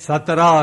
17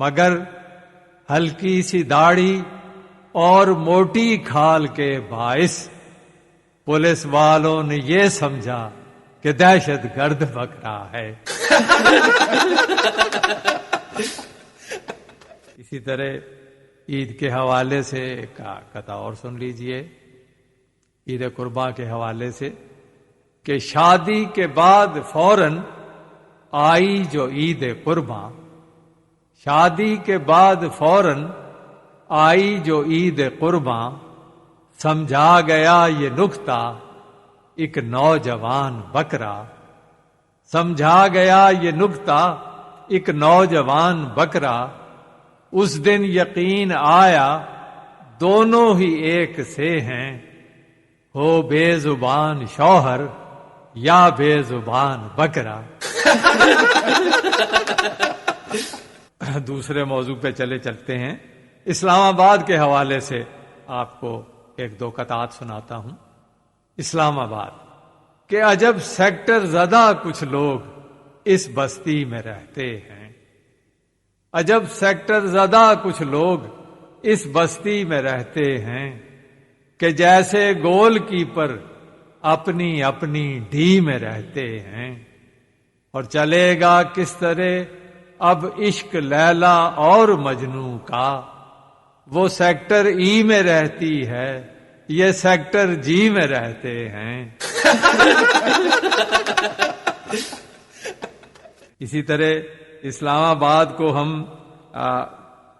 مگر ہلکی سی داڑھی اور موٹی کھال کے باعث پولیس والوں نے یہ سمجھا کہ دہشت گرد بک رہا ہے۔ اسی طرح عید کے حوالے سے ایک قطع اور سن لیجئے، عید قرباں کے حوالے سے، کہ شادی کے بعد فوراً آئی جو عید قرباں، شادی کے بعد فوراً آئی جو عید قرباں، سمجھا گیا یہ نکتہ ایک نوجوان بکرا، سمجھا گیا یہ نکتہ ایک نوجوان بکرا، اس دن یقین آیا دونوں ہی ایک سے ہیں، ہو بے زبان شوہر یا بے زبان بکرا۔ دوسرے موضوع پہ چلتے ہیں۔ اسلام آباد کے حوالے سے آپ کو ایک دو قطعات سناتا ہوں۔ اسلام آباد کہ عجب سیکٹر زدہ کچھ لوگ اس بستی میں رہتے ہیں، عجب سیکٹر زدہ کچھ لوگ اس بستی میں رہتے ہیں، کہ جیسے گول کیپر اپنی اپنی ڈی میں رہتے ہیں، اور چلے گا کس طرح اب عشق لیلا اور مجنوں کا، وہ سیکٹر ای میں رہتی ہے، یہ سیکٹر جی میں رہتے ہیں۔ اسی طرح اسلام آباد کو ہم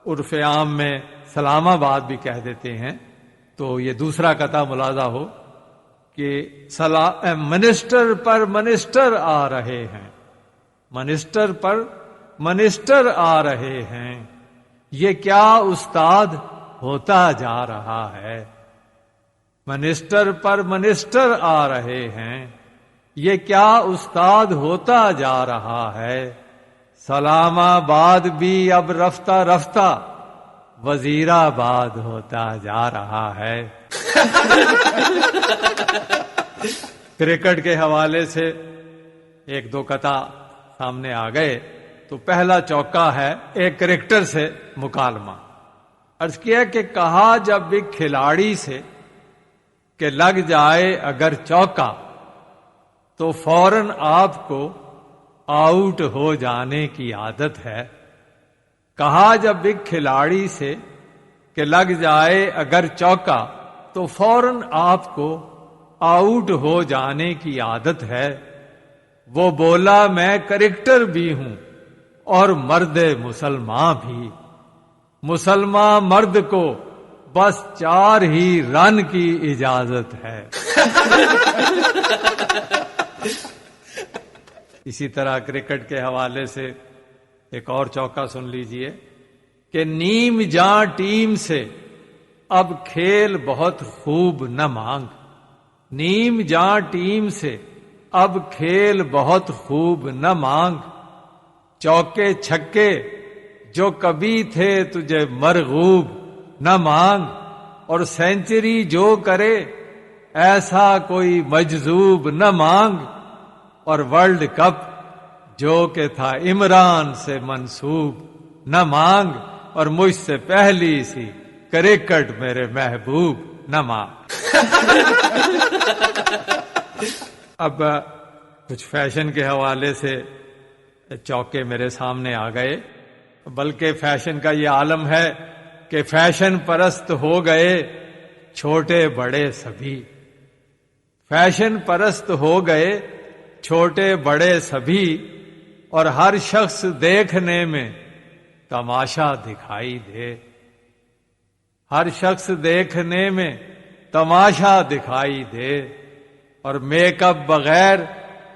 عرف عام میں سلام آباد بھی کہہ دیتے ہیں، تو یہ دوسرا قطع ملاحظہ ہو کہ منسٹر پر منسٹر آ رہے ہیں، منسٹر پر منسٹر آ رہے ہیں، یہ کیا استاد ہوتا جا رہا ہے، منسٹر پر منسٹر آ رہے ہیں، یہ کیا استاد ہوتا جا رہا ہے، سلام آباد بھی اب رفتہ رفتہ وزیر آباد ہوتا جا رہا ہے۔ کرکٹ کے حوالے سے ایک دو قطع سامنے آ گئے، تو پہلا چوکا ہے ایک کرکٹر سے مکالمہ۔ عرض کیا کہ کہا جب ایک کھلاڑی سے کہ لگ جائے اگر چوکا تو فوراً آپ کو آؤٹ ہو جانے کی عادت ہے، کہا جب ایک کھلاڑی سے کہ لگ جائے اگر چوکا تو فوراً آپ کو آؤٹ ہو جانے کی عادت ہے، وہ بولا میں کرکٹر بھی ہوں اور مرد مسلمان بھی، مسلمان مرد کو بس 4 ہی رن کی اجازت ہے۔ اسی طرح کرکٹ کے حوالے سے ایک اور چوکا سن لیجئے کہ نیم جاں ٹیم سے اب کھیل بہت خوب نہ مانگ، نیم جاں ٹیم سے اب کھیل بہت خوب نہ مانگ، چوکے چھکے جو کبھی تھے تجھے مرغوب نہ مانگ، اور سینچری جو کرے ایسا کوئی مجذوب نہ مانگ، اور ورلڈ کپ جو کہ تھا عمران سے منسوب نہ مانگ، اور مجھ سے پہلی سی کرکٹ میرے محبوب نہ مانگ۔ اب کچھ فیشن کے حوالے سے چوکے میرے سامنے آ گئے، بلکہ فیشن کا یہ عالم ہے کہ فیشن پرست ہو گئے چھوٹے بڑے سبھی، فیشن پرست ہو گئے چھوٹے بڑے سبھی، اور ہر شخص دیکھنے میں تماشا دکھائی دے، ہر شخص دیکھنے میں تماشا دکھائی دے، اور میک اپ بغیر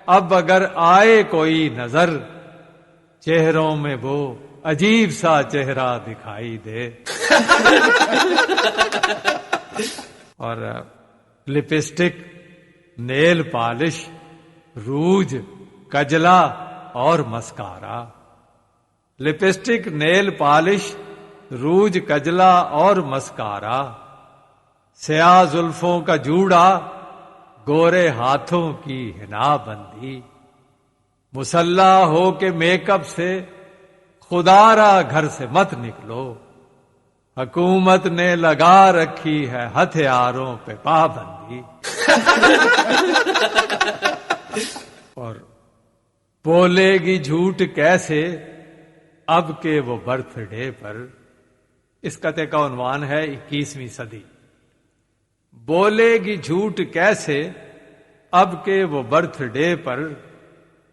اب اگر آئے کوئی نظر، چہروں میں وہ عجیب سا چہرہ دکھائی دے۔ اور لپسٹک، نیل پالش، روج، کجلا اور مسکارا، لپسٹک، نیل پالش، روج، کجلا اور مسکارا، سیاہ زلفوں کا جوڑا، گورے ہاتھوں کی حنا بندی، مسلح ہو کے میک اپ سے خدا را گھر سے مت نکلو، حکومت نے لگا رکھی ہے ہتھیاروں پہ پابندی۔ اور بولے گی جھوٹ کیسے اب کے وہ برتھ ڈے پر، اس قطعے کا عنوان ہے 21ویں صدی۔ بولے گی جھوٹ کیسے اب کے وہ برتھ ڈے پر،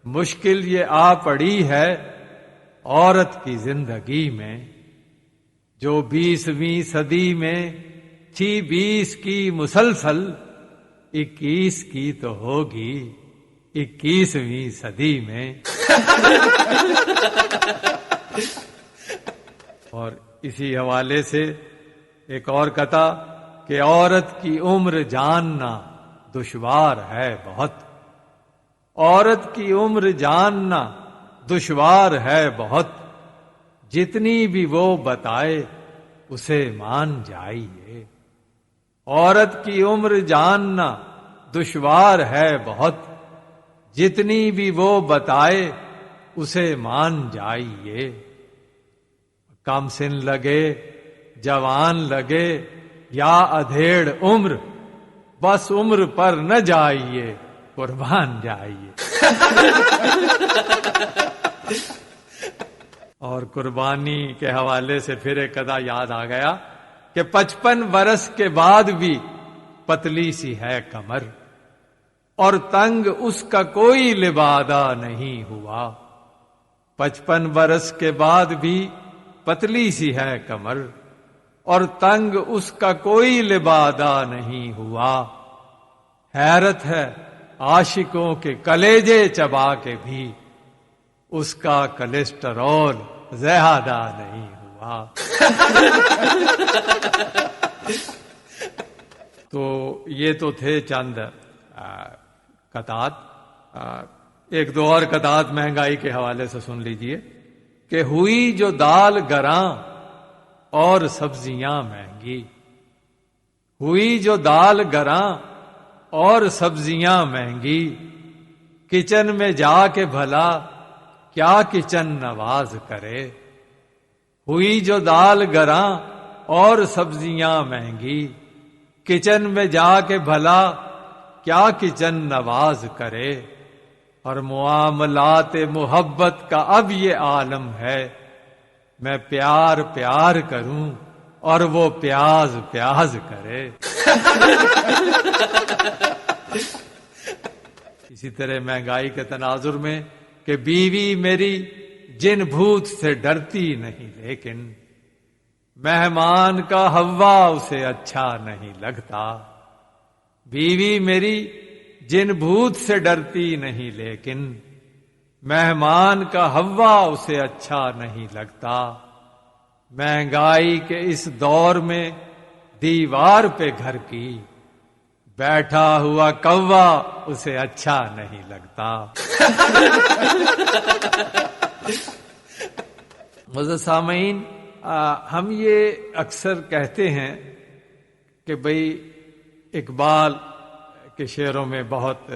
مشکل یہ آ پڑی ہے عورت کی زندگی میں، جو 20ویں صدی میں تھی 20 کی مسلسل، 21 کی تو ہوگی 21ویں صدی میں۔ اور اسی حوالے سے ایک اور قطع کہ عورت کی عمر جاننا دشوار ہے بہت، عورت کی عمر جاننا دشوار ہے بہت، جتنی بھی وہ بتائے اسے مان جائیے۔ عورت کی عمر جاننا دشوار ہے بہت، جتنی بھی وہ بتائے اسے مان جائیے۔ کم سن لگے جوان لگے یا ادھیڑ عمر، بس عمر پر نہ جائیے قربان جائیے۔ اور قربانی کے حوالے سے پھر ایک قضا یاد آ گیا کہ 55 برس کے بعد بھی پتلی سی ہے کمر، اور تنگ اس کا کوئی لبادہ نہیں ہوا۔ 55 برس کے بعد بھی پتلی سی ہے کمر، اور تنگ اس کا کوئی لبادہ نہیں ہوا۔ حیرت ہے عاشقوں کے کلیجے چبا کے بھی اس کا کلیسٹرول زیادہ نہیں ہوا۔ تو یہ تو تھے چند قطعات۔ ایک دو اور قطعات مہنگائی کے حوالے سے سن لیجئے کہ ہوئی جو دال گراں اور سبزیاں مہنگی، ہوئی جو دال گراں اور سبزیاں مہنگی، کچن میں جا کے بھلا کیا کچن نواز کرے۔ ہوئی جو دال گراں اور سبزیاں مہنگی، کچن میں جا کے بھلا کیا کچن نواز کرے۔ اور معاملات محبت کا اب یہ عالم ہے، میں پیار پیار کروں اور وہ پیاز پیاز کرے۔ اسی طرح مہنگائی کے تناظر میں کہ بیوی میری جن بھوت سے ڈرتی نہیں، لیکن مہمان کا ہوا اسے اچھا نہیں لگتا۔ بیوی میری جن بھوت سے ڈرتی نہیں، لیکن مہمان کا ہوا اسے اچھا نہیں لگتا۔ مہنگائی کے اس دور میں دیوار پہ گھر کی بیٹھا ہوا کوا اسے اچھا نہیں لگتا۔ معزز سامعین، ہم یہ اکثر کہتے ہیں کہ بھئی اقبال کے شعروں میں بہت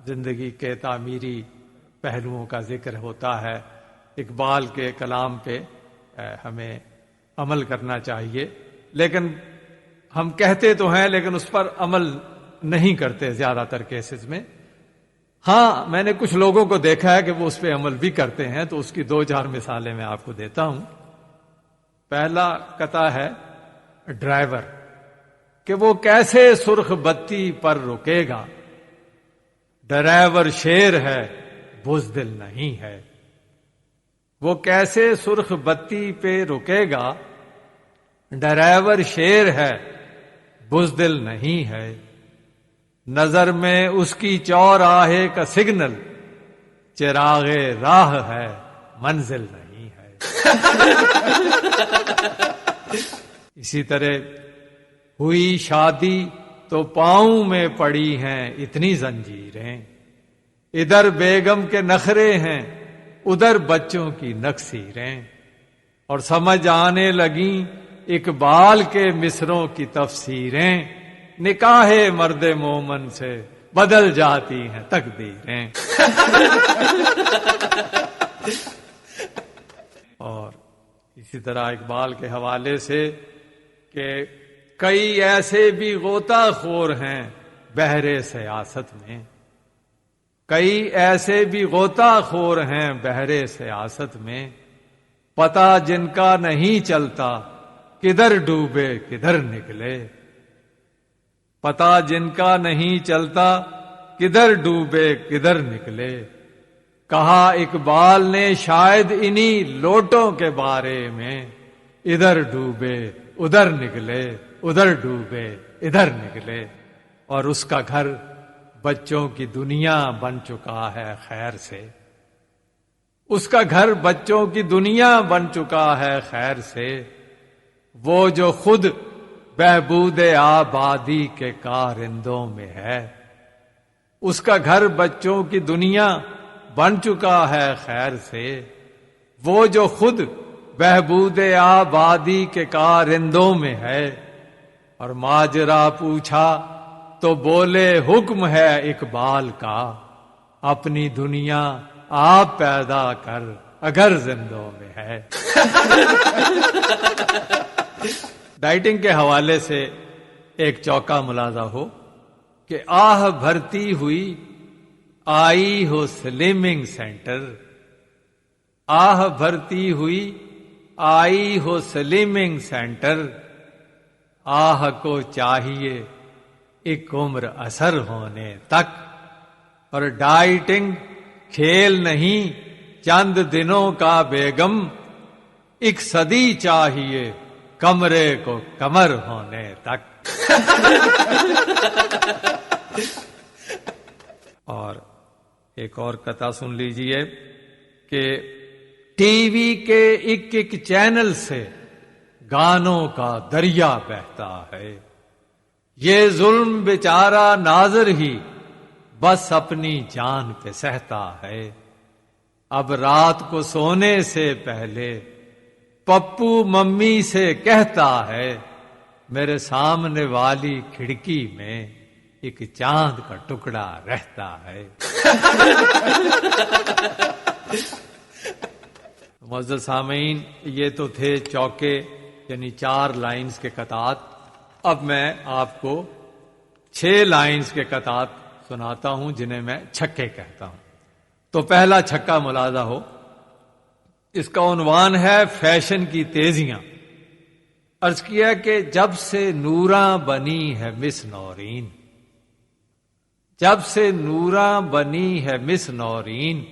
زندگی کے تعمیری پہلوؤں کا ذکر ہوتا ہے، اقبال کے کلام پہ ہمیں عمل کرنا چاہیے، لیکن ہم کہتے تو ہیں لیکن اس پر عمل نہیں کرتے زیادہ تر کیسز میں۔ ہاں، میں نے کچھ لوگوں کو دیکھا ہے کہ وہ اس پہ عمل بھی کرتے ہیں، تو اس کی 2-4 مثالیں میں آپ کو دیتا ہوں۔ پہلا قطعہ ہے ڈرائیور، کہ وہ کیسے سرخ بتی پر رکے گا، ڈرائیور شیر ہے بزدل نہیں ہے۔ وہ کیسے سرخ بتی پہ رکے گا، ڈرائیور شیر ہے بزدل نہیں ہے۔ نظر میں اس کی چوراہے کا سگنل، چراغ راہ ہے منزل نہیں ہے۔ اسی طرح ہوئی شادی تو پاؤں میں پڑی ہیں اتنی زنجیریں، ادھر بیگم کے نخرے ہیں ادھر بچوں کی نکسیریں، اور سمجھ آنے لگیں اقبال کے مصروں کی تفسیریں، نکاح مرد مومن سے بدل جاتی ہیں تقدیریں۔ اور اسی طرح اقبال کے حوالے سے کہ کئی ایسے بھی غوطہ خور ہیں بحر سیاست میں، کئی ایسے بھی غوطہ خور ہیں بحر سیاست میں، پتہ جن کا نہیں چلتا کدھر ڈوبے کدھر نکلے، پتہ جن کا نہیں چلتا کدھر ڈوبے کدھر نکلے۔ کہا اقبال نے شاید انہی لوٹوں کے بارے میں، ادھر ڈوبے ادھر نکلے ادھر ڈوبے ادھر نکلے۔ اور اس کا گھر بچوں کی دنیا بن چکا ہے خیر سے، اس کا گھر بچوں کی دنیا بن چکا ہے خیر سے، وہ جو خود بہبود آبادی کے کارندوں میں ہے، اس کا گھر بچوں کی دنیا بن چکا ہے خیر سے، وہ جو خود بہبود آبادی کے کارندوں میں ہے۔ اور ماجرا پوچھا تو بولے حکم ہے اقبال کا، اپنی دنیا آپ پیدا کر اگر زندوں میں ہے۔ ڈائٹنگ کے حوالے سے ایک چوکا ملاحظہ ہو کہ آہ بھرتی ہوئی آئی ہو سلیمنگ سینٹر، آہ بھرتی ہوئی آئی ہو سلیمنگ سینٹر، آہ کو چاہیے ایک عمر اثر ہونے تک، اور ڈائٹنگ کھیل نہیں چند دنوں کا بیگم، ایک صدی چاہیے کمرے کو کمر ہونے تک۔ اور ایک اور قطعہ سن لیجئے کہ ٹی وی کے ایک ایک چینل سے گانوں کا دریا بہتا ہے، یہ ظلم بیچارہ ناظر ہی بس اپنی جان پہ سہتا ہے، اب رات کو سونے سے پہلے پپو ممی سے کہتا ہے، میرے سامنے والی کھڑکی میں ایک چاند کا ٹکڑا رہتا ہے۔ معزز سامعین، یہ تو تھے چوکے یعنی 4 لائنز کے قطعات۔ اب میں آپ کو 6 لائنز کے قطعات سناتا ہوں جنہیں میں چھکے کہتا ہوں۔ تو پہلا چھکا ملاحظہ ہو، اس کا عنوان ہے فیشن کی تیزیاں۔ عرض کیا کہ جب سے نوراں بنی ہے مس نورین، جب سے نوراں بنی ہے مس نورین،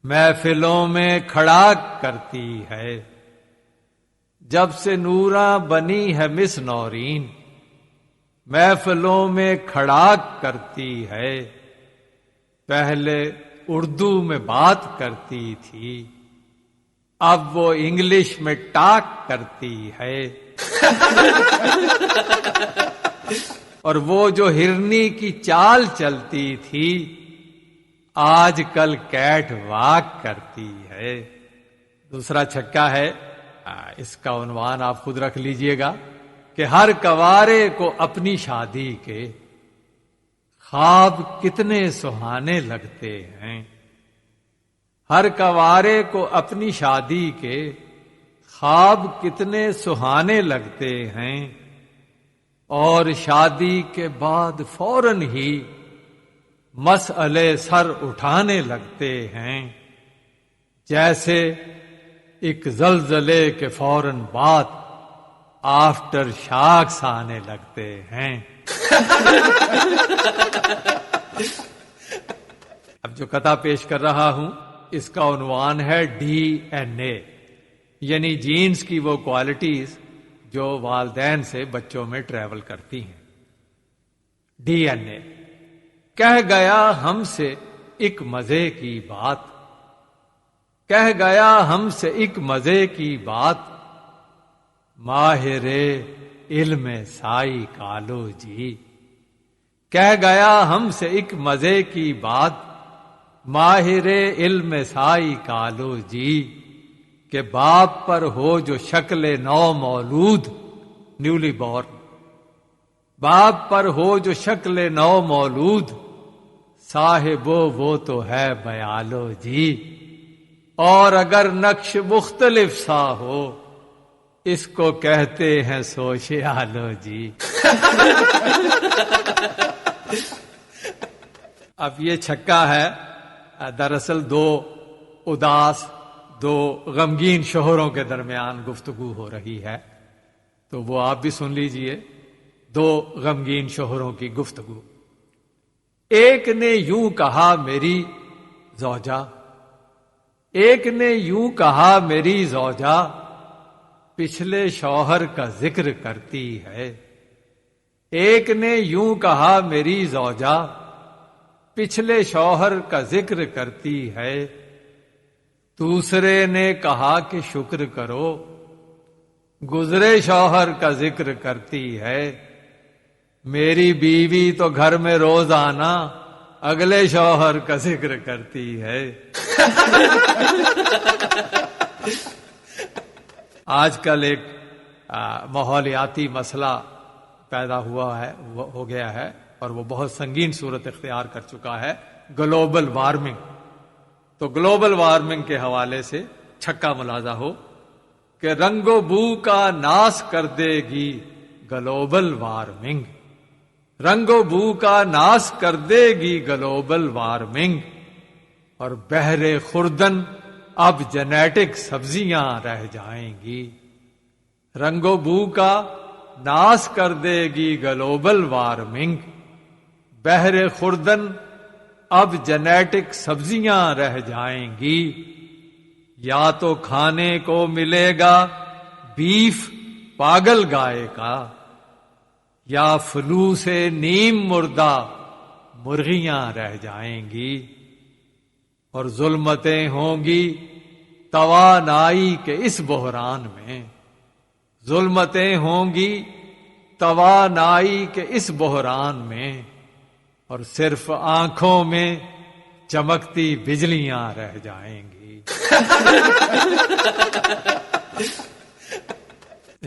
محفلوں میں کھڑا کرتی ہے، جب سے نوراں بنی ہے مس نورین، محفلوں میں کھڑا کرتی ہے، پہلے اردو میں بات کرتی تھی، اب وہ انگلش میں ٹاک کرتی ہے، اور وہ جو ہرنی کی چال چلتی تھی، آج کل کیٹ واک کرتی ہے۔ دوسرا چھکا ہے، اس کا عنوان آپ خود رکھ لیجئے گا کہ ہر کنوارے کو اپنی شادی کے خواب کتنے سہانے لگتے ہیں، ہر کنوارے کو اپنی شادی کے خواب کتنے سہانے لگتے ہیں، اور شادی کے بعد فوراً ہی مسئلے سر اٹھانے لگتے ہیں، جیسے ایک زلزلے کے فوراً بعد آفٹر شاکس آنے لگتے ہیں۔ اب جو قطعہ پیش کر رہا ہوں اس کا عنوان ہے ڈی این اے، یعنی جینز کی وہ کوالٹیز جو والدین سے بچوں میں ٹریول کرتی ہیں۔ ڈی این اے کہہ گیا ہم سے ایک مزے کی بات، کہہ گیا ہم سے ایک مزے کی بات، ماہر علم سائی کالوجی، کہہ گیا ہم سے ایک مزے کی بات، ماہر علم سائی کالوجی، کہ باپ پر ہو جو شکل نو مولود، نیولی بورن، باپ پر ہو جو شکل نو مولود، صاحب وہ تو ہے بیالوجی، اور اگر نقش مختلف سا ہو اس کو کہتے ہیں سوشیالوجی۔ اب یہ چھکا ہے دراصل دو اداس، دو غمگین شوہروں کے درمیان گفتگو ہو رہی ہے، تو وہ آپ بھی سن لیجئے، دو غمگین شوہروں کی گفتگو۔ ایک نے یوں کہا میری زوجہ، ایک نے یوں کہا میری زوجہ، پچھلے شوہر کا ذکر کرتی ہے۔ ایک نے یوں کہا میری زوجہ، پچھلے شوہر کا ذکر کرتی ہے۔ دوسرے نے کہا کہ شکر کرو، گزرے شوہر کا ذکر کرتی ہے۔ میری بیوی تو گھر میں روزانہ اگلے شوہر کا ذکر کرتی ہے۔ آج کل ایک ماحولیاتی مسئلہ پیدا ہوا ہے، ہو گیا ہے، اور وہ بہت سنگین صورت اختیار کر چکا ہے، گلوبل وارمنگ۔ تو گلوبل وارمنگ کے حوالے سے چھکا ملاحظہ ہو کہ رنگ و بو کا ناس کر دے گی گلوبل وارمنگ، رنگ و بو کا ناس کر دے گی گلوبل وارمنگ، اور بحر خوردن اب جینیٹک سبزیاں رہ جائیں گی۔ رنگ و بو کا ناس کر دے گی گلوبل وارمنگ، بحر خوردن اب جینیٹک سبزیاں رہ جائیں گی۔ یا تو کھانے کو ملے گا بیف پاگل گائے کا، یا فلو سے نیم مردہ مرغیاں رہ جائیں گی، اور ظلمتیں ہوں گی توانائی کے اس بحران میں، ظلمتیں ہوں گی توانائی کے اس بحران میں، اور صرف آنکھوں میں چمکتی بجلیاں رہ جائیں گی۔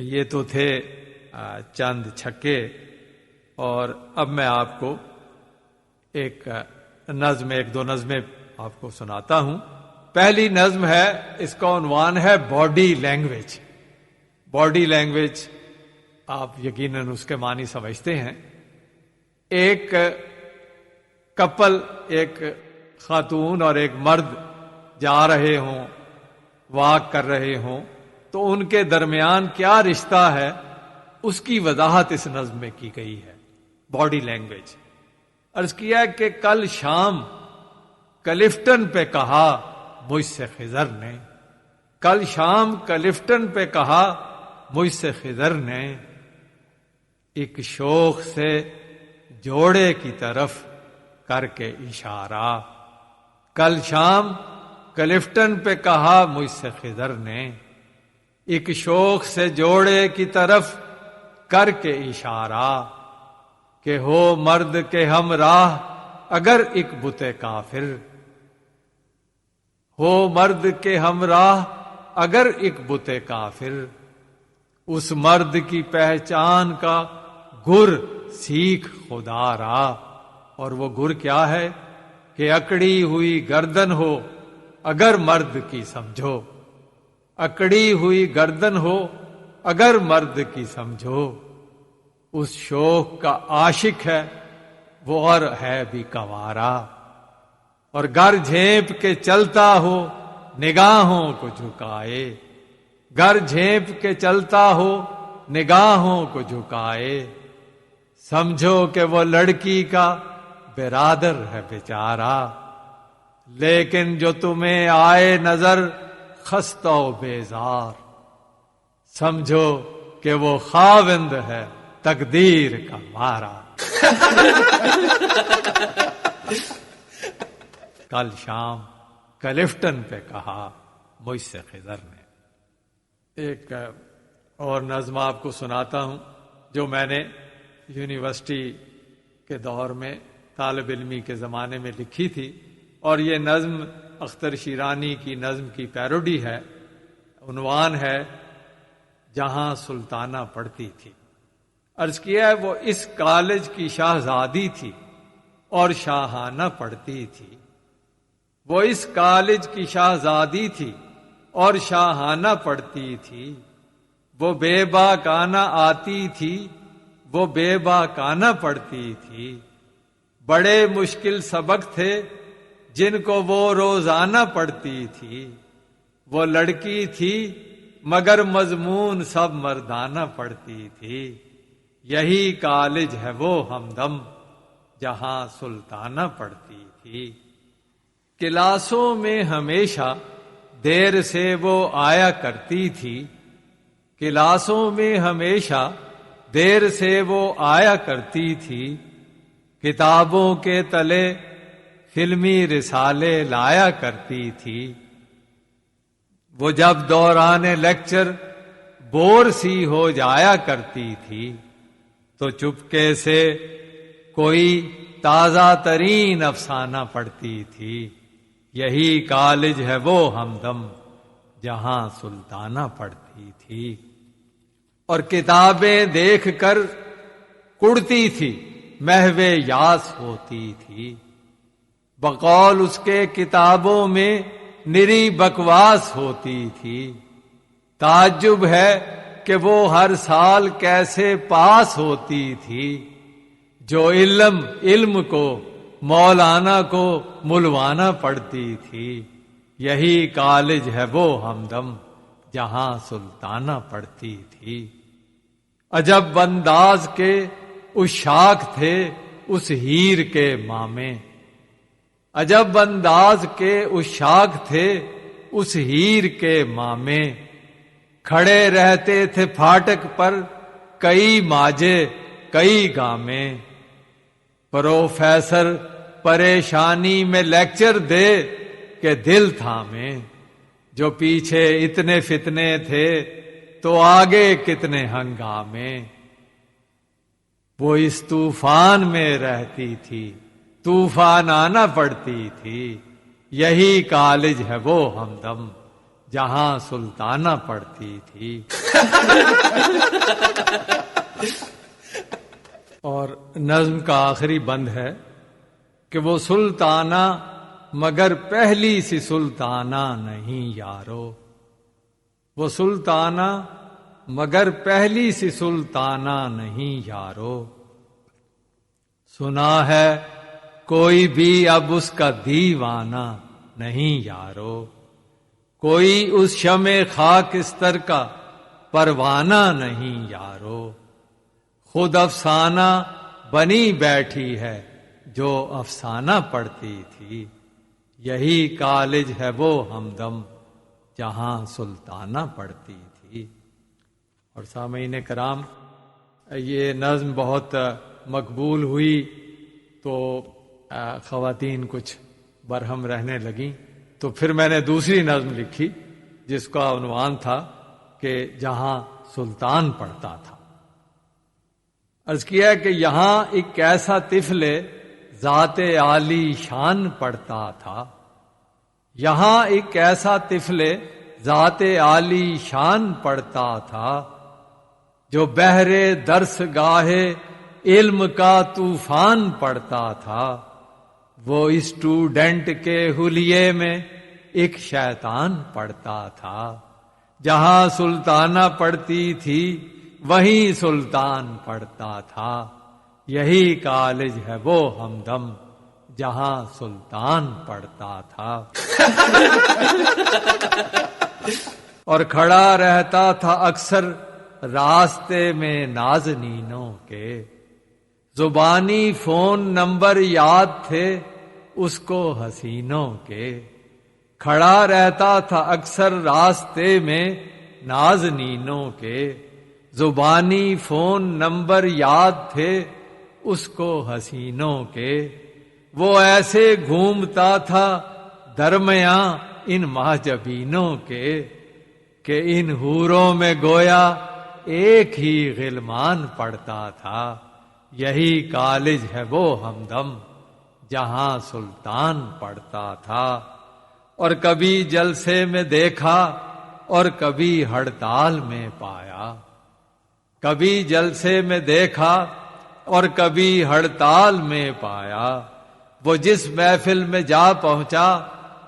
یہ تو تھے چند چھکے، اور اب میں آپ کو ایک نظم، ایک دو نظمیں آپ کو سناتا ہوں۔ پہلی نظم ہے، اس کا عنوان ہے باڈی لینگویج۔ باڈی لینگویج آپ یقیناً اس کے معنی سمجھتے ہیں۔ ایک کپل، ایک خاتون اور ایک مرد جا رہے ہوں، واک کر رہے ہوں، تو ان کے درمیان کیا رشتہ ہے اس کی وضاحت اس نظم میں کی گئی ہے۔ Body language. عرض کیا کہ کل شام کلفٹن پہ کہا مجھ سے خضر نے، کل شام کلفٹن پہ کہا مجھ سے خضر نے، ایک شوخ سے جوڑے کی طرف کر کے اشارہ۔ کل شام کلفٹن پہ کہا مجھ سے خضر نے، ایک شوخ سے جوڑے کی طرف کر کے اشارہ، کہ ہو مرد کے ہمراہ اگر ایک بت کافر، ہو مرد کے ہمراہ اگر ایک بت کافر، اس مرد کی پہچان کا گر سیکھ خدا را۔ اور وہ گر کیا ہے کہ اکڑی ہوئی گردن ہو اگر مرد کی سمجھو، اکڑی ہوئی گردن ہو اگر مرد کی سمجھو، اس شوق کا عاشق ہے وہ اور ہے بھی کنوارا، اور گر جھیپ کے چلتا ہو نگاہوں کو جھکائے، گر جھیپ کے چلتا ہو نگاہوں کو جھکائے، سمجھو کہ وہ لڑکی کا برادر ہے بیچارہ، لیکن جو تمہیں آئے نظر خستہ و بیزار، سمجھو کہ وہ خاوند ہے تقدیر کا مارا۔ کل شام کلفٹن پہ کہا مجھ سے خضر نے۔ ایک اور نظم آپ کو سناتا ہوں جو میں نے یونیورسٹی کے دور میں طالب علمی کے زمانے میں لکھی تھی، اور یہ نظم اختر شیرانی کی نظم کی پیروڈی ہے۔ عنوان ہے جہاں سلطانہ پڑھتی تھی۔ عرض کیا ہے وہ اس کالج کی شاہزادی تھی اور شاہانہ پڑھتی تھی، وہ اس کالج کی شہزادی تھی اور شاہانہ پڑھتی تھی، وہ بے باکانہ آتی تھی، وہ بے باکانہ پڑھتی تھی، بڑے مشکل سبق تھے جن کو وہ روزانہ پڑھتی تھی، وہ لڑکی تھی مگر مضمون سب مردانہ پڑھتی تھی، یہی کالج ہے وہ ہمدم جہاں سلطانہ پڑھتی تھی۔ کلاسوں میں ہمیشہ دیر سے وہ آیا کرتی تھی، کلاسوں میں ہمیشہ دیر سے وہ آیا کرتی تھی، کتابوں کے تلے فلمی رسالے لایا کرتی تھی، وہ جب دوران لیکچر بور سی ہو جایا کرتی تھی تو چپکے سے کوئی تازہ ترین افسانہ پڑھتی تھی، یہی کالج ہے وہ ہمدم جہاں سلطانہ پڑھتی تھی۔ اور کتابیں دیکھ کر کڑتی تھی، محو یاس ہوتی تھی، بقول اس کے کتابوں میں نری بکواس ہوتی تھی، تعجب ہے کہ وہ ہر سال کیسے پاس ہوتی تھی، جو علم کو مولانا کو ملوانا پڑتی تھی، یہی کالج ہے وہ ہمدم جہاں سلطانہ پڑھتی تھی۔ عجب انداز کے عشاق تھے اس ہیر کے مامے، عجب انداز کے عشاق تھے اس ہیر کے مامے، کھڑے رہتے تھے پھاٹک پر کئی ماجے کئی گامے، پروفیسر پریشانی میں لیکچر دے کہ دل تھامے، جو پیچھے اتنے فتنے تھے تو آگے کتنے ہنگامے، وہ اس طوفان میں رہتی تھی، طوفان آنا پڑتی تھی، یہی کالج ہے وہ ہمدم جہاں سلطانہ پڑھتی تھی۔ اور نظم کا آخری بند ہے کہ وہ سلطانہ مگر پہلی سی سلطانہ نہیں یارو، وہ سلطانہ مگر پہلی سی سلطانہ نہیں یارو، سنا ہے کوئی بھی اب اس کا دیوانہ نہیں یارو، کوئی اس شمع خاکستر کا پروانہ نہیں یارو، خود افسانہ بنی بیٹھی ہے جو افسانہ پڑھتی تھی، یہی کالج ہے وہ ہمدم جہاں سلطانہ پڑھتی تھی۔ اور سامعین کرام، یہ نظم بہت مقبول ہوئی تو خواتین کچھ برہم رہنے لگیں، تو پھر میں نے دوسری نظم لکھی جس کا عنوان تھا کہ جہاں سلطان پڑھتا تھا۔ عرض کیا کہ یہاں ایک ایسا طفل ذات عالی شان پڑھتا تھا، یہاں ایک ایسا طفل ذات عالی شان پڑھتا تھا، جو بحر درس گاہ علم کا طوفان پڑھتا تھا، وہ اسٹوڈنٹ کے حلیے میں ایک شیطان پڑھتا تھا، جہاں سلطانہ پڑھتی تھی وہیں سلطان پڑھتا تھا، یہی کالج ہے وہ ہمدم جہاں سلطان پڑھتا تھا۔ اور کھڑا رہتا تھا اکثر راستے میں نازنینوں کے، زبانی فون نمبر یاد تھے اس کو حسینوں کے، کھڑا رہتا تھا اکثر راستے میں نازنینوں کے، زبانی فون نمبر یاد تھے اس کو حسینوں کے، وہ ایسے گھومتا تھا درمیاں ان محجبینوں کے کہ ان حوروں میں گویا ایک ہی غلمان پڑھتا تھا، یہی کالج ہے وہ ہمدم جہاں سلطان پڑھتا تھا۔ اور کبھی جلسے میں دیکھا اور کبھی ہڑتال میں پایا، کبھی جلسے میں دیکھا اور کبھی ہڑتال میں پایا، وہ جس محفل میں جا پہنچا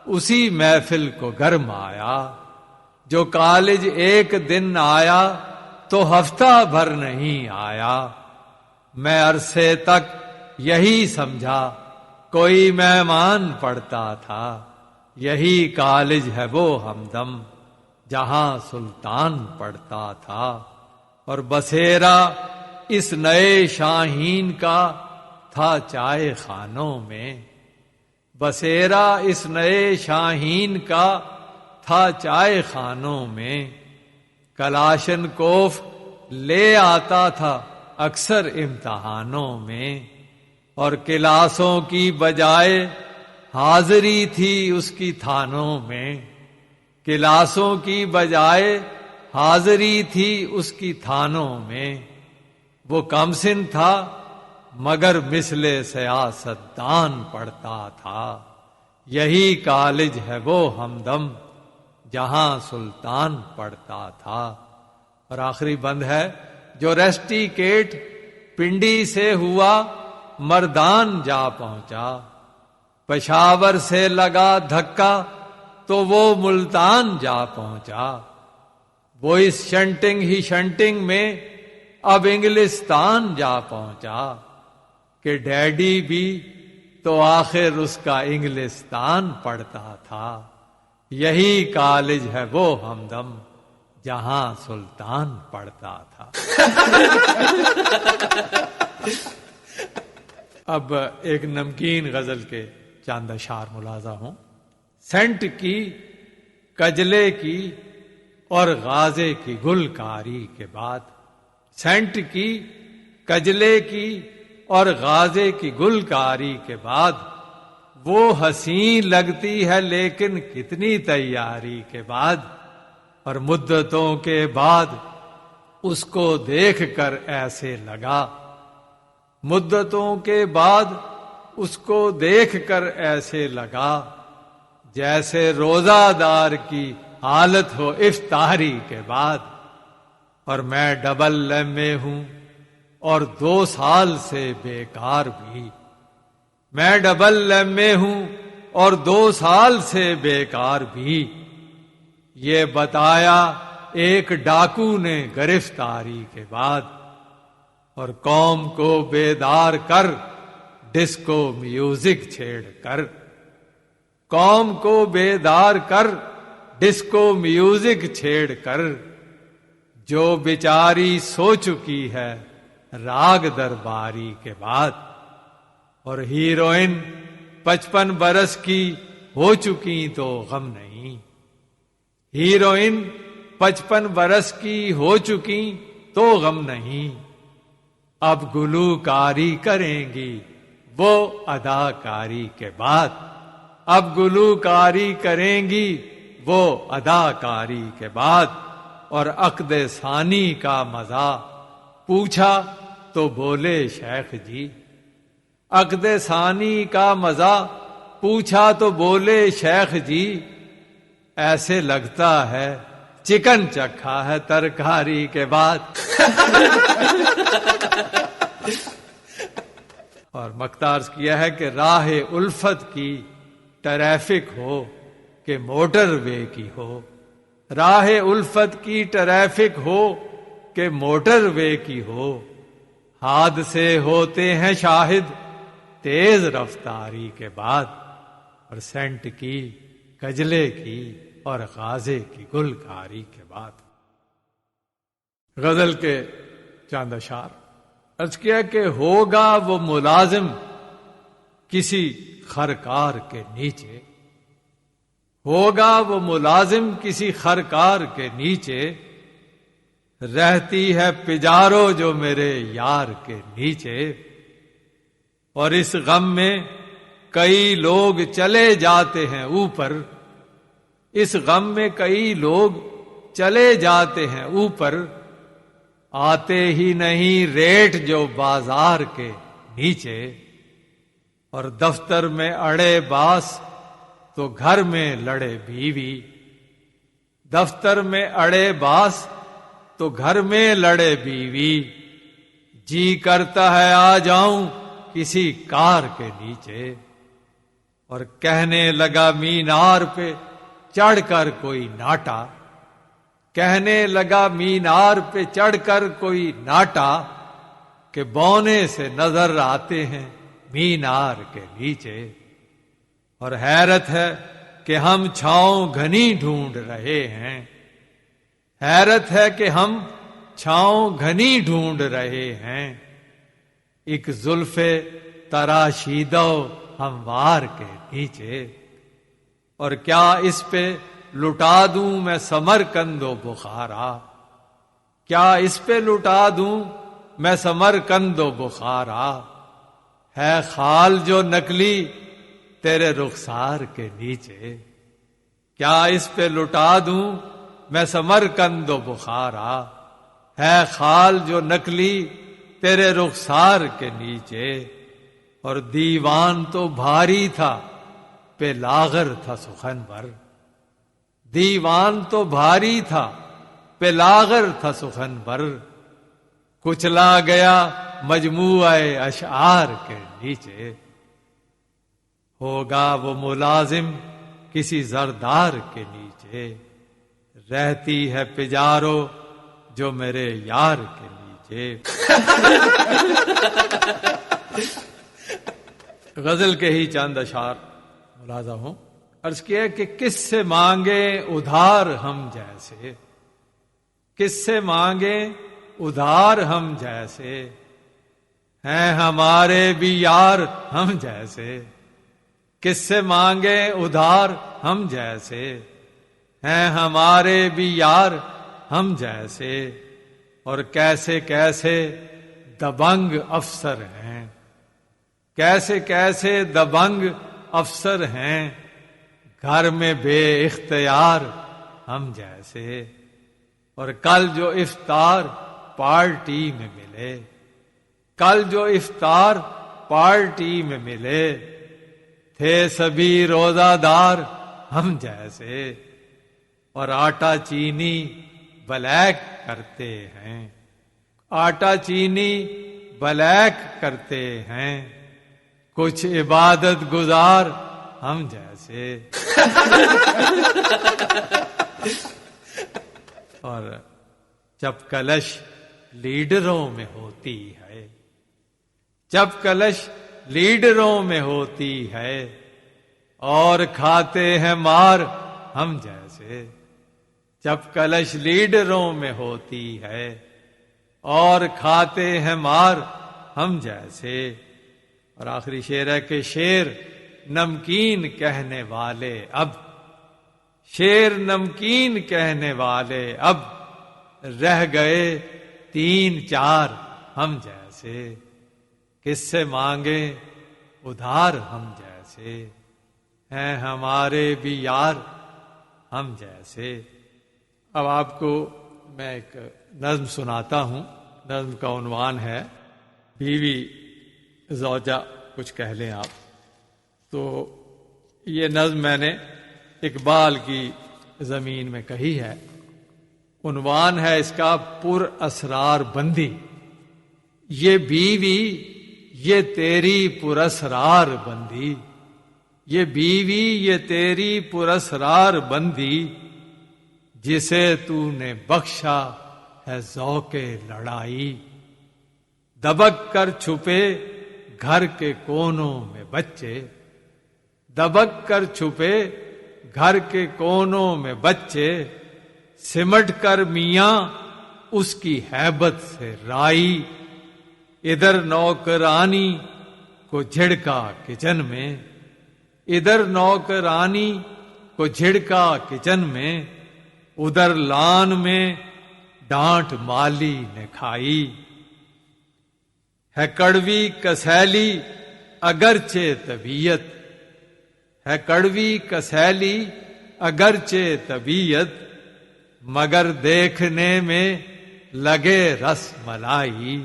اسی محفل کو گرم آیا، جو کالج ایک دن آیا تو ہفتہ بھر نہیں آیا۔ میں عرصے تک یہی سمجھا کوئی مہمان پڑتا تھا، یہی کالج ہے وہ ہمدم جہاں سلطان پڑھتا تھا۔ اور بسیرا اس نئے شاہین کا تھا چائے خانوں میں، بسیرا اس نئے شاہین کا تھا چائے خانوں میں۔ کلاشن کوف لے آتا تھا اکثر امتحانوں میں، اور کلاسوں کی بجائے حاضری تھی اس کی تھانوں میں، کلاسوں کی بجائے حاضری تھی اس کی تھانوں میں۔ وہ کم سن تھا مگر مثل سیاست دان پڑھتا تھا، یہی کالج ہے وہ ہمدم جہاں سلطان پڑھتا تھا۔ اور آخری بند ہے، جو ریسٹیکیٹ پنڈی سے ہوا مردان جا پہنچا، پشاور سے لگا دھکا تو وہ ملتان جا پہنچا۔ وہ اس شنٹنگ ہی شنٹنگ میں اب انگلستان جا پہنچا، کہ ڈیڈی بھی تو آخر اس کا انگلستان پڑھتا تھا، یہی کالج ہے وہ ہمدم جہاں سلطان پڑھتا تھا۔ اب ایک نمکین غزل کے چاند اشعار ملاحظہ ہوں۔ سینٹ کی، کجلے کی اور غازے کی گلکاری کے بعد، سینٹ کی، کجلے کی اور غازے کی گلکاری کے بعد، وہ حسین لگتی ہے لیکن کتنی تیاری کے بعد، اور مدتوں کے بعد اس کو دیکھ کر ایسے لگا، مدتوں کے بعد اس کو دیکھ کر ایسے لگا، جیسے روزہ دار کی حالت ہو افطاری کے بعد۔ اور میں ڈبل ایم اے ہوں اور 2 سال سے بیکار بھی، میں ڈبل ایم اے ہوں اور 2 سال سے بیکار بھی، یہ بتایا ایک ڈاکو نے گرفتاری کے بعد۔ اور قوم کو بیدار کر ڈسکو میوزک چھیڑ کر، قوم کو بیدار کر ڈسکو میوزک چھیڑ کر، جو بیچاری سو چکی ہے راگ درباری کے بعد۔ اور ہیروئن 55 برس کی ہو چکی تو غم نہیں، ہیروئن 55 برس کی ہو چکی تو غم نہیں، اب گلوکاری کریں گی وہ اداکاری کے بعد، اب گلوکاری کریں گی وہ اداکاری کے بعد۔ اور عقد ثانی کا مزہ پوچھا تو بولے شیخ جی، عقد ثانی کا مزہ پوچھا تو بولے شیخ جی، ایسے لگتا ہے چکن چکھا ہے ترکاری کے بعد۔ اور مقتارز کیا ہے کہ راہ الفت کی ٹریفک ہو کہ موٹر وے کی ہو، راہ الفت کی ٹریفک ہو کہ موٹر وے کی ہو، حادثے ہوتے ہیں شاہد تیز رفتاری کے بعد۔ اور سینٹ کی، کجلے کی اور غازے کی گلکاری کے بعد۔ غزل کے چاند اشعار۔ عرض کیا کہ ہوگا وہ ملازم کسی خرکار کے نیچے، ہوگا وہ ملازم کسی خرکار کے نیچے، رہتی ہے پجارو جو میرے یار کے نیچے، اور اس غم میں کئی لوگ چلے جاتے ہیں اوپر، اس غم میں کئی لوگ چلے جاتے ہیں اوپر، آتے ہی نہیں ریٹ جو بازار کے نیچے، اور دفتر میں اڑے باس تو گھر میں لڑے بیوی، دفتر میں اڑے باس تو گھر میں لڑے بیوی، جی کرتا ہے آ جاؤں کسی کار کے نیچے، اور کہنے لگا مینار پہ چڑھ کر کوئی ناٹا، کہنے لگا مینار پہ چڑھ کر کوئی ناٹا کہ بونے سے نظر آتے ہیں مینار کے نیچے، اور حیرت ہے کہ ہم چھاؤں گھنی ڈھونڈ رہے ہیں، حیرت ہے کہ ہم چھاؤں گھنی ڈھونڈ رہے ہیں، ایک زلف تراشیدہ ہموار کے نیچے، اور کیا اس پہ لٹا دوں میں سمرقند و بخارا، کیا اس پہ لٹا دوں میں سمرقند و بخارا، ہے خال جو نکلی تیرے رخسار کے نیچے، کیا اس پہ لٹا دوں میں سمرقند و بخارا، ہے خال جو نکلی تیرے رخسار کے نیچے، اور دیوان تو بھاری تھا پہ لاغر تھا سخن بر، دیوان تو بھاری تھا پہ لاغر تھا سخن بر، کچلا گیا مجموعہ اشعار کے نیچے، ہوگا وہ ملازم کسی زردار کے نیچے، رہتی ہے پجارو جو میرے یار کے نیچے۔ غزل کے ہی چند اشعار ملاحظہ ہوں۔ عرض کیا کہ کس سے مانگے ادھار ہم جیسے، کس سے مانگے ادھار ہم جیسے، ہیں ہمارے بھی یار ہم جیسے، کس سے مانگے ادھار ہم جیسے، ہیں ہمارے بھی یار ہم جیسے، اور کیسے کیسے دبنگ افسر ہیں، کیسے کیسے دبنگ افسر ہیں، گھر میں بے اختیار ہم جیسے، اور کل جو افطار پارٹی میں ملے، کل جو افطار پارٹی میں ملے، تھے سبھی روزہ دار ہم جیسے، اور آٹا چینی بلیک کرتے ہیں، آٹا چینی بلیک کرتے ہیں، کچھ عبادت گزار ہم جیسے۔ اور جب کلش لیڈروں میں ہوتی ہے، جب کلش لیڈروں میں ہوتی ہے، اور کھاتے ہیں مار ہم جیسے، جب کلش لیڈروں میں ہوتی ہے، اور کھاتے ہیں مار ہم جیسے۔ اور آخری شعر ہے کہ شیر نمکین کہنے والے اب، شیر نمکین کہنے والے اب، رہ گئے تین چار ہم جیسے، کس سے مانگے ادھار ہم جیسے، ہیں ہمارے بھی یار ہم جیسے۔ اب آپ کو میں ایک نظم سناتا ہوں، نظم کا عنوان ہے بیوی زوجہ کچھ کہہ لیں آپ۔ تو یہ نظم میں نے اقبال کی زمین میں کہی ہے، عنوان ہے اس کا پر اسرار بندی۔ یہ بیوی یہ تیری پر اسرار بندی، یہ بیوی یہ تیری پر اسرار بندی، جسے تو نے بخشا ہے ذوق لڑائی، دبک کر چھپے گھر کے کونوں میں بچے، دبک کر چھپے گھر کے کونوں میں بچے، سمٹ کر میاں اس کی ہیبت سے رائی، ادھر نوکرانی کو جھڑکا کچن میں، ادھر نوکرانی کو جھڑکا کچن میں، ادھر لان میں ڈانٹ مالی نے کھائی، ہے کڑوی کسیلی اگرچہ طبیعت، ہے کڑوی کسیلی اگرچہ طبیعت، مگر دیکھنے میں لگے رس ملائی،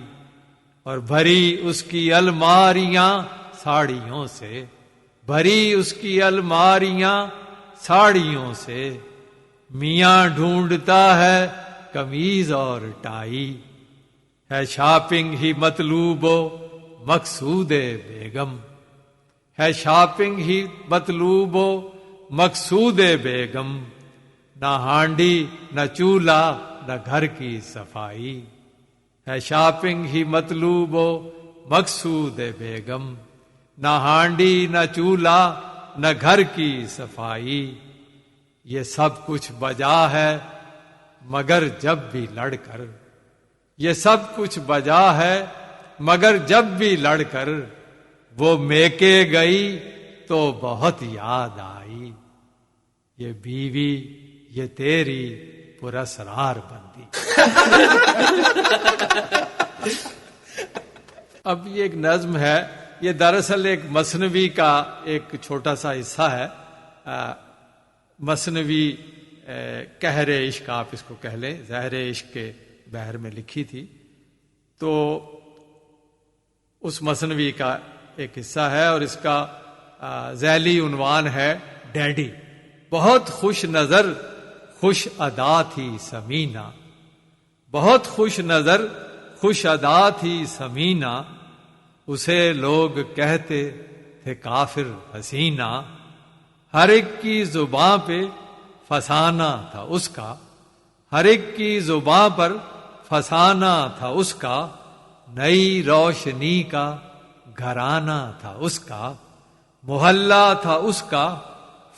اور بھری اس کی الماریاں ساڑیوں سے، بھری اس کی الماریاں ساڑیوں سے، میاں ڈھونڈتا ہے قمیض اور ٹائی، ہے شاپنگ ہی مطلوب و مقصود بیگم، ہے شاپنگ ہی مطلوب و مقصود بیگم، نہ ہانڈی نہ چولہا نہ گھر کی صفائی، ہے شاپنگ ہی مطلوب و مقصود بیگم، نہ ہانڈی نہ چولہا نہ گھر کی صفائی، یہ سب کچھ بجا ہے مگر جب بھی لڑ کر، یہ سب کچھ بجا ہے مگر جب بھی لڑ کر، وہ میکے گئی تو بہت یاد آئی، یہ بیوی یہ تیری پراسرار بندی۔ اب یہ ایک نظم ہے، یہ دراصل ایک مثنوی کا ایک چھوٹا سا حصہ ہے، مثنوی کہر عشق آپ اس کو کہہ لیں، زہر عشق کے بحر میں لکھی تھی، تو اس مثنوی کا ایک حصہ ہے، اور اس کا ذیلی عنوان ہے ڈیڈی۔ بہت خوش نظر خوش ادا تھی سمینہ، بہت خوش نظر خوش ادا تھی سمینہ، اسے لوگ کہتے تھے کافر حسینہ، ہر ایک کی زباں پہ فسانہ تھا اس کا، ہر ایک کی زباں پر فسانہ تھا اس کا، نئی روشنی کا گھرانہ تھا اس کا، محلہ تھا اس کا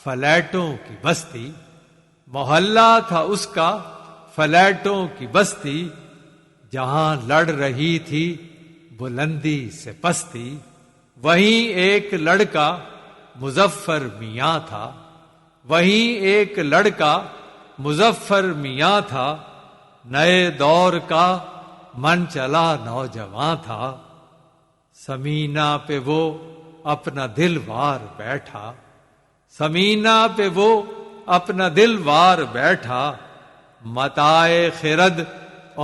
فلیٹوں کی بستی، محلہ تھا اس کا فلیٹوں کی بستی، جہاں لڑ رہی تھی بلندی سے پستی، وہیں ایک لڑکا مظفر میاں تھا، وہیں ایک لڑکا مظفر میاں تھا، نئے دور کا من چلا نوجوان تھا، سمینہ پہ وہ اپنا دل وار بیٹھا، سمینہ پہ وہ اپنا دل وار بیٹھا، متاع خرد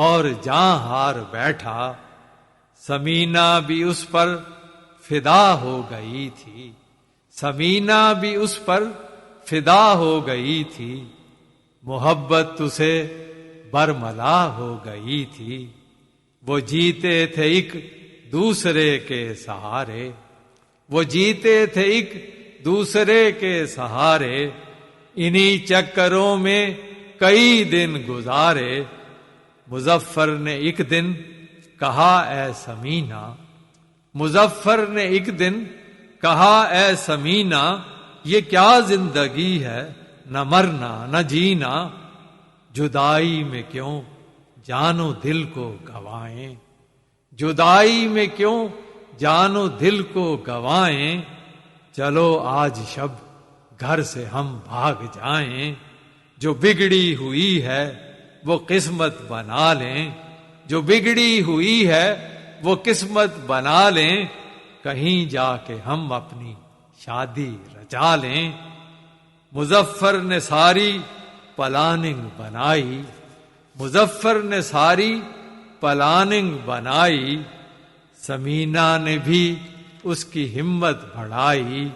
اور جاں ہار بیٹھا، سمینہ بھی اس پر فدا ہو گئی تھی، سمینہ بھی اس پر فدا ہو گئی تھی، محبت اسے برملا ہو گئی تھی، وہ جیتے تھے ایک دوسرے کے سہارے، وہ جیتے تھے ایک دوسرے کے سہارے، انہی چکروں میں کئی دن گزارے، مظفر نے ایک دن کہا اے سمینہ، مظفر نے ایک دن کہا اے سمینہ، یہ کیا زندگی ہے، نہ مرنا نہ جینا، جدائی میں کیوں جان و دل کو گوائیں، جدائی میں کیوں جان و دل کو گوائیں، چلو آج شب گھر سے ہم بھاگ جائیں، جو بگڑی ہوئی ہے وہ قسمت بنا لیں، جو بگڑی ہوئی ہے وہ قسمت بنا لیں، کہیں جا کے ہم اپنی شادی رچا لیں، مظفر نے ساری پلاننگ بنائی، مظفر نے ساری پلاننگ بنائی، سمینہ نے بھی اس کی ہمت بڑھائی،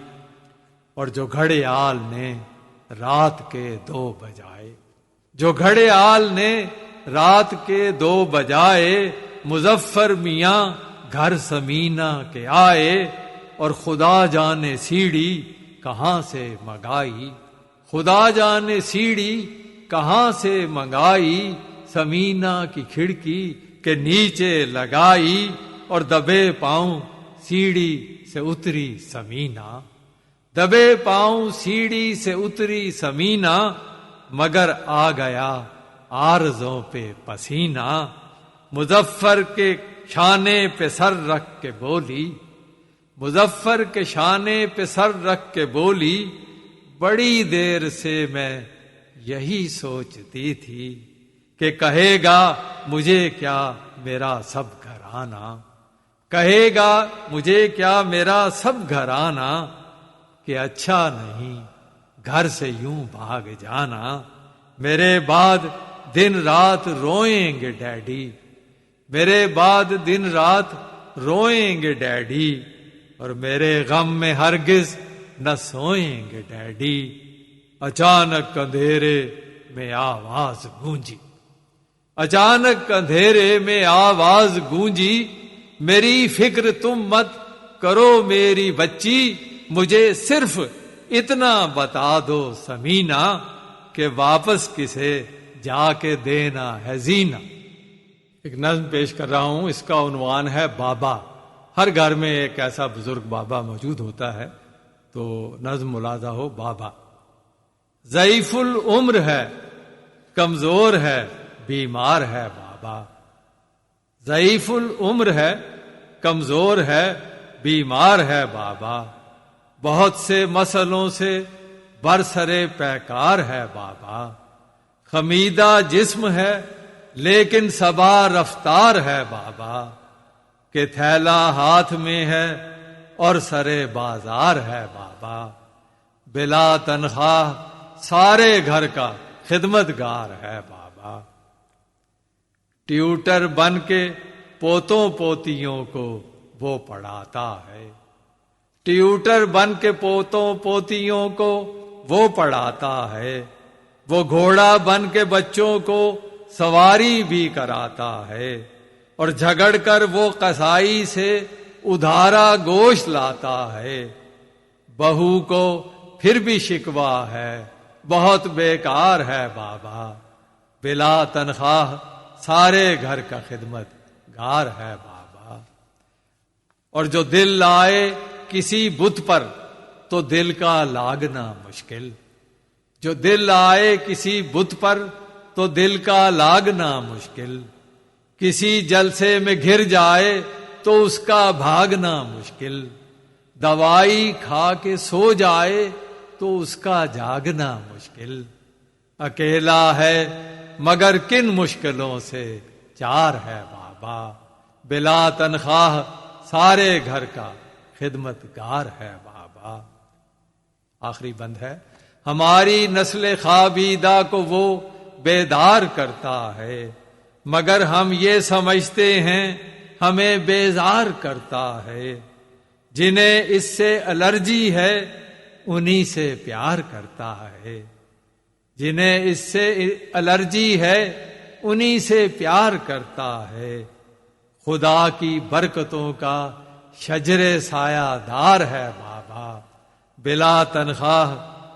اور جو گھڑیال نے رات کے 2 بجائے، جو گھڑیال نے رات کے 2 بجائے، مظفر میاں گھر سمینہ کے آئے، اور خدا جانے سیڑھی کہاں سے منگائی، خدا جانے سیڑھی کہاں سے منگائی، سمینہ کی کھڑکی کے نیچے لگائی، اور دبے پاؤں سیڑھی سے اتری سمینہ، دبے پاؤں سیڑھی سے اتری سمینہ، مگر آ گیا عارضوں پہ پسینہ، مظفر کے شانے پہ سر رکھ کے بولی، مظفر کے شانے پہ سر رکھ کے بولی، بڑی دیر سے میں یہی سوچتی تھی کہ کہے گا مجھے کیا میرا سب گھرانہ، کہے گا مجھے کیا میرا سب گھرانہ، کہ اچھا نہیں گھر سے یوں بھاگ جانا، میرے بعد دن رات روئیں گے ڈیڈی، میرے بعد دن رات روئیں گے ڈیڈی، اور میرے غم میں ہرگز نہ سوئیں گے ڈیڈی، اچانک اندھیرے میں آواز گونجی، اچانک اندھیرے میں آواز گونجی، میری فکر تم مت کرو میری بچی، مجھے صرف اتنا بتا دو سمینا کہ واپس کسے جا کے دینا ہے زینا۔ ایک نظم پیش کر رہا ہوں، اس کا عنوان ہے بابا۔ ہر گھر میں ایک ایسا بزرگ بابا موجود ہوتا ہے، تو نظم ملاحظہ ہو بابا۔ ضعیف العمر ہے، کمزور ہے، بیمار ہے بابا۔ ضعیف العمر ہے، کمزور ہے، بیمار ہے بابا۔ بہت سے مسئلوں سے برسرے پیکار ہے بابا۔ خمیدہ جسم ہے لیکن صبا رفتار ہے بابا، کہ تھیلا ہاتھ میں ہے اور سرے بازار ہے بابا۔ بلا تنخواہ سارے گھر کا خدمتگار ہے بابا۔ ٹیوٹر بن کے پوتوں پوتیوں کو وہ پڑھاتا ہے۔ ٹیوٹر بن کے پوتوں پوتیوں کو وہ پڑھاتا ہے۔ وہ گھوڑا بن کے بچوں کو سواری بھی کراتا ہے، اور جھگڑ کر وہ قصائی سے ادھارا گوشت لاتا ہے۔ بہو کو پھر بھی شکوہ ہے، بہت بیکار ہے بابا۔ بلا تنخواہ سارے گھر کا خدمت گار ہے بابا۔ اور جو دل لائے کسی بت پر تو دل کا لاگنا مشکل۔ جو دل آئے کسی بت پر تو دل کا لاگنا مشکل۔ کسی جلسے میں گر جائے تو اس کا بھاگنا مشکل۔ دوائی کھا کے سو جائے تو اس کا جاگنا مشکل۔ اکیلا ہے مگر کن مشکلوں سے چار ہے بابا۔ بلا تنخواہ سارے گھر کا خدمتگار ہے بابا۔ آخری بند ہے، ہماری نسل خوابیدہ کو وہ بیدار کرتا ہے، مگر ہم یہ سمجھتے ہیں ہمیں بیزار کرتا ہے۔ جنہیں اس سے الرجی ہے انہی سے پیار کرتا ہے۔ جنہیں اس سے الرجی ہے انہی سے پیار کرتا ہے۔ خدا کی برکتوں کا شجر سایہ دار ہے بابا۔ بلا تنخواہ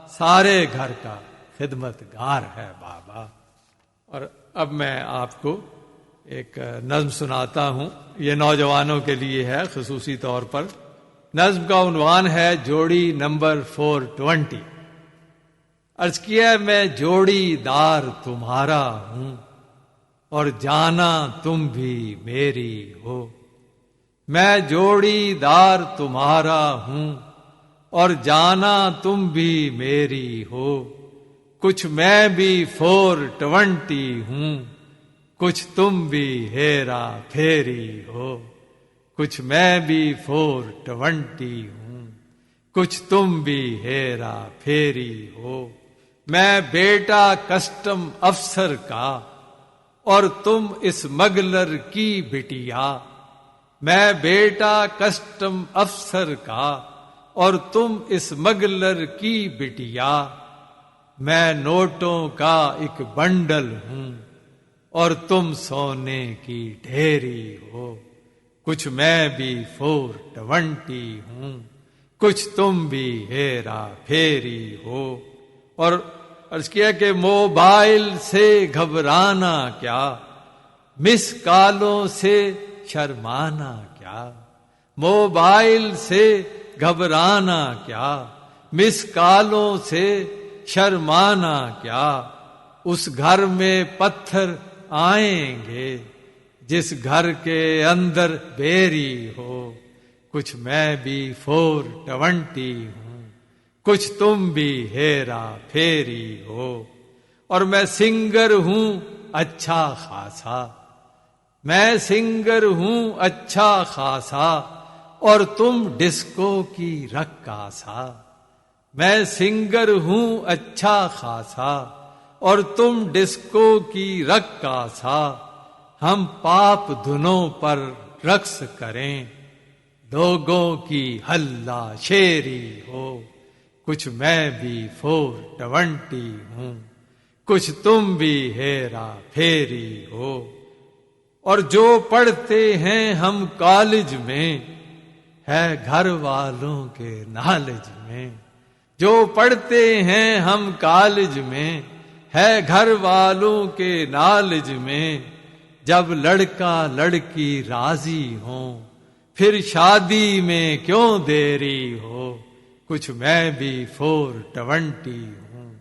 سارے گھر کا خدمتگار ہے بابا۔ اور اب میں آپ کو ایک نظم سناتا ہوں، یہ نوجوانوں کے لیے ہے خصوصی طور پر۔ نظم کا عنوان ہے جوڑی نمبر 420۔ عرض کیا میں جوڑی دار تمہارا ہوں اور جانا تم بھی میری ہو۔ میں جوڑی دار تمہارا ہوں اور جانا تم بھی میری ہو۔ کچھ میں بھی 420 ہوں، کچھ تم بھی ہیرا پھیری ہو۔ کچھ میں بھی 420 ہوں، کچھ تم بھی ہیرا پھیری ہو۔ میں بیٹا کسٹم افسر کا اور تم اسمگلر کی بٹیا۔ میں بیٹا کسٹم افسر کا اور تم اسمگلر کی بٹیا۔ میں نوٹوں کا ایک بنڈل ہوں اور تم سونے کی ڈھیری ہو۔ کچھ میں بھی 420 ہوں، کچھ تم بھی ہیرا پھیری ہو۔ اور عرض کیا کہ موبائل سے گھبرانا کیا، مس کالوں سے شرمانا کیا۔ موبائل سے گھبرانا کیا، مس کالوں سے شرمانا کیا۔ اس گھر میں پتھر آئیں گے جس گھر کے اندر بیری ہو۔ کچھ میں بھی 420 ہوں، کچھ تم بھی ہیرا پھیری ہو۔ اور میں سنگر ہوں اچھا خاصا، میں سنگر ہوں اچھا خاصا اور تم ڈسکو کی رقاصا۔ میں سنگر ہوں اچھا خاصا اور تم ڈسکو کی رقاصا۔ ہم پاپ دھنوں پر رقص کریں، لوگوں کی ہلا شیری ہو۔ کچھ میں بھی 420 ہوں، کچھ تم بھی ہیرا پھیری ہو۔ اور جو پڑھتے ہیں ہم کالج میں ہے گھر والوں کے نالج میں، جو پڑھتے ہیں ہم کالج میں ہے گھر والوں کے نالج میں، جب لڑکا لڑکی راضی ہوں پھر شادی میں کیوں دیری ہو، کچھ میں بھی 420 ہوں،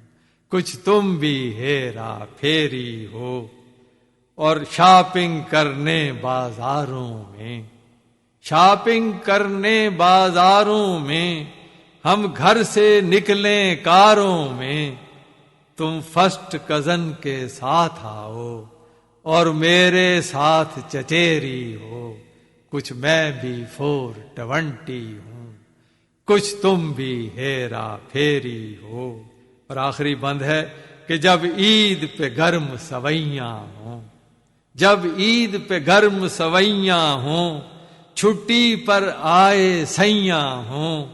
کچھ تم بھی ہیرا پھیری ہو، اور شاپنگ کرنے بازاروں میں، شاپنگ کرنے بازاروں میں، ہم گھر سے نکلیں کاروں میں، تم فرسٹ کزن کے ساتھ آؤ اور میرے ساتھ چچیری ہو، کچھ میں بھی 420 ہوں، کچھ تم بھی ہیرا پھیری ہو۔ اور آخری بند ہے کہ جب عید پہ گرم سوئیاں ہوں، جب عید پہ گرم سوئیاں ہوں، چھٹی پر آئے سیاں ہوں،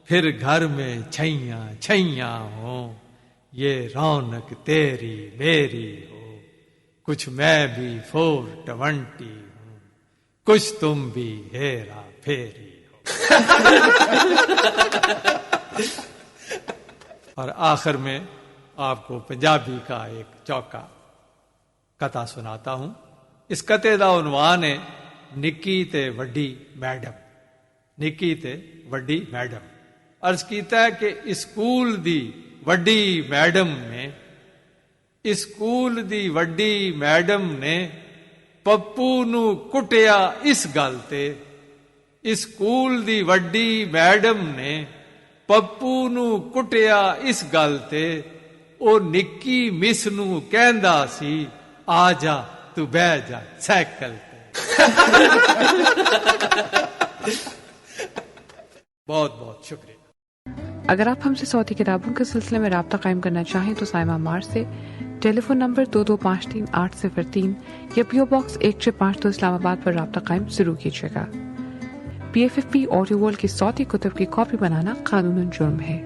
پھر گھر میں چھیاں چھیاں ہوں، یہ رونق تیری میری ہو، کچھ میں بھی 420 ہوں، کچھ تم بھی ہیرا پھیری ہو۔ اور آخر میں آپ کو پنجابی کا ایک چوکا کتا سناتا ہوں۔ اس کتے دا عنوان ہے نکی تے وڈی میڈم، نکی تے وڈی میڈم۔ عرض کیتا ہے کہ اسکول دی وڈی میڈم نے، اسکول دی وڈی میڈم نے پپو نو کٹیا اس گل تے، اسکول دی وڈی میڈم نے پپو نو کٹیا اس گل تے، او نکی مس نو کہندا سی آ جا تو بہ جا سائیکل تے۔ بہت بہت شکریہ۔ اگر آپ ہم سے صوتی کتابوں کے سلسلے میں رابطہ قائم کرنا چاہیں تو سائمہ مار سے ٹیلی فون نمبر 2253-803 یا PO باکس 1652 اسلام آباد پر رابطہ قائم ضرور کیجیے گا۔ PFFP آڈیو ورلڈ کی صوتی کتب کی کاپی بنانا قانوناً جرم ہے۔